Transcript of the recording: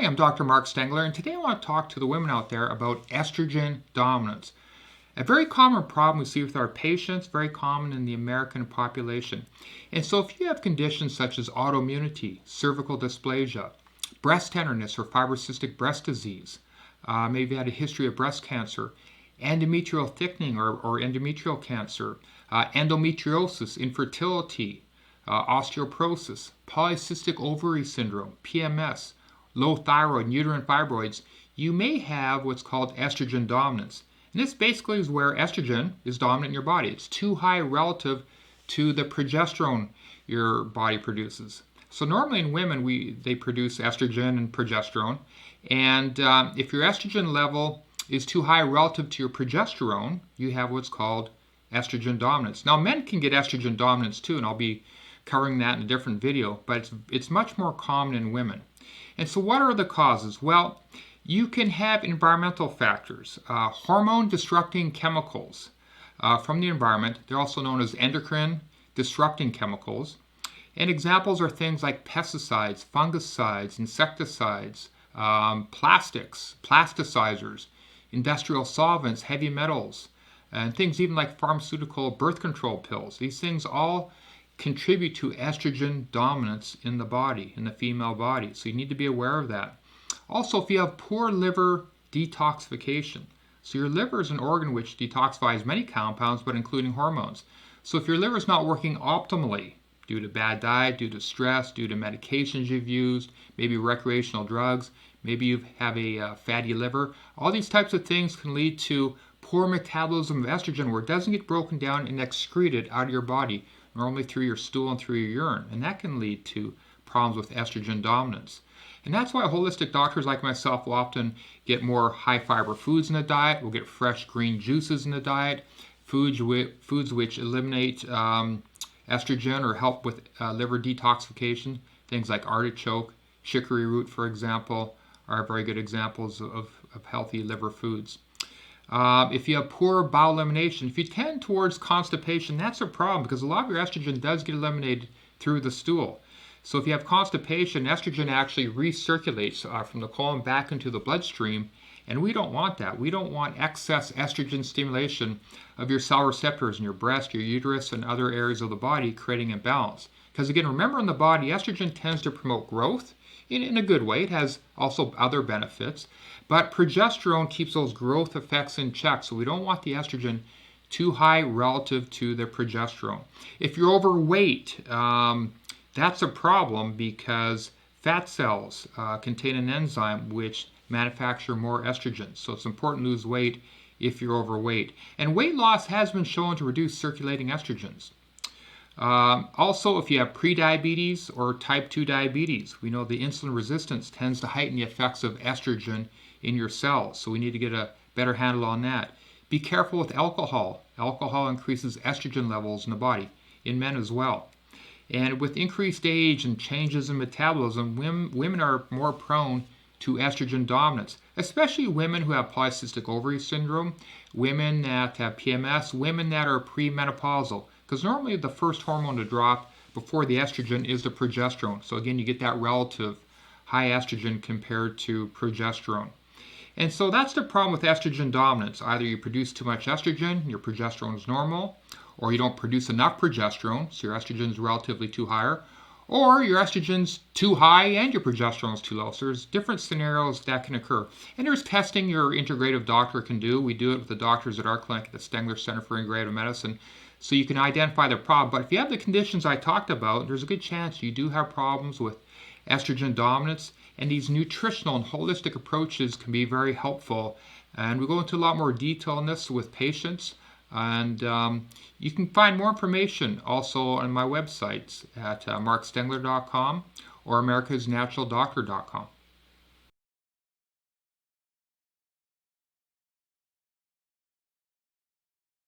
Hi, I'm Dr. Mark Stengler, and today I want to talk to the women out there about estrogen dominance. A very common problem we see with our patients, very common in the American population. And so if you have conditions such as autoimmunity, cervical dysplasia, breast tenderness or fibrocystic breast disease, maybe you had a history of breast cancer, endometrial thickening or endometrial cancer, endometriosis, infertility, osteoporosis, polycystic ovary syndrome, PMS, low thyroid and uterine fibroids, you may have what's called estrogen dominance. And this basically is where estrogen is dominant in your body. It's too high relative to the progesterone your body produces. So normally in women, they produce estrogen and progesterone. And if your estrogen level is too high relative to your progesterone, you have what's called estrogen dominance. Now men can get estrogen dominance too, and I'll be covering that in a different video, but it's much more common in women. And so what are the causes? Well, you can have environmental factors, hormone disrupting chemicals from the environment. They're also known as endocrine disrupting chemicals. And examples are things like pesticides, fungicides, insecticides, plastics, plasticizers, industrial solvents, heavy metals, and things even like pharmaceutical birth control pills. These things all contribute to estrogen dominance in the body, in the female body. So you need to be aware of that. Also, if you have poor liver detoxification, so your liver is an organ which detoxifies many compounds, but including hormones. So if your liver is not working optimally due to bad diet, due to stress, due to medications you've used, maybe recreational drugs, maybe you have a fatty liver, all these types of things can lead to poor metabolism of estrogen where it doesn't get broken down and excreted out of your body, normally through your stool and through your urine. And that can lead to problems with estrogen dominance. And that's why holistic doctors like myself will often get more high fiber foods in the diet. We'll get fresh green juices in the diet, foods which eliminate estrogen or help with liver detoxification. Things like artichoke, chicory root, for example, are very good examples of healthy liver foods. If you have poor bowel elimination, if you tend towards constipation, that's a problem because a lot of your estrogen does get eliminated through the stool. So if you have constipation, estrogen actually recirculates from the colon back into the bloodstream, and we don't want that. We don't want excess estrogen stimulation of your cell receptors in your breast, your uterus, and other areas of the body, creating imbalance. Because again, remember in the body, estrogen tends to promote growth in a good way. It has also other benefits, but progesterone keeps those growth effects in check. So we don't want the estrogen too high relative to the progesterone. If you're overweight, that's a problem because fat cells contain an enzyme which manufacture more estrogen. So it's important to lose weight if you're overweight. And weight loss has been shown to reduce circulating estrogens. Also, if you have prediabetes or type 2 diabetes, we know the insulin resistance tends to heighten the effects of estrogen in your cells. So we need to get a better handle on that. Be careful with alcohol. Alcohol increases estrogen levels in the body, in men as well. And with increased age and changes in metabolism, women are more prone to estrogen dominance, especially women who have polycystic ovary syndrome, women that have PMS, women that are premenopausal. Because normally the first hormone to drop before the estrogen is the progesterone. So again, you get that relative high estrogen compared to progesterone. And so that's the problem with estrogen dominance. Either you produce too much estrogen, your progesterone is normal, or you don't produce enough progesterone, so your estrogen is relatively too high, or your estrogen's too high and your progesterone is too low. So there's different scenarios that can occur. And there's testing your integrative doctor can do. We do it with the doctors at our clinic at the Stengler Center for Integrative Medicine, so you can identify the problem. But if you have the conditions I talked about, there's a good chance you do have problems with estrogen dominance, and these nutritional and holistic approaches can be very helpful. And we go into a lot more detail on this with patients. And you can find more information also on my websites at markstengler.com or americasnaturaldoctor.com.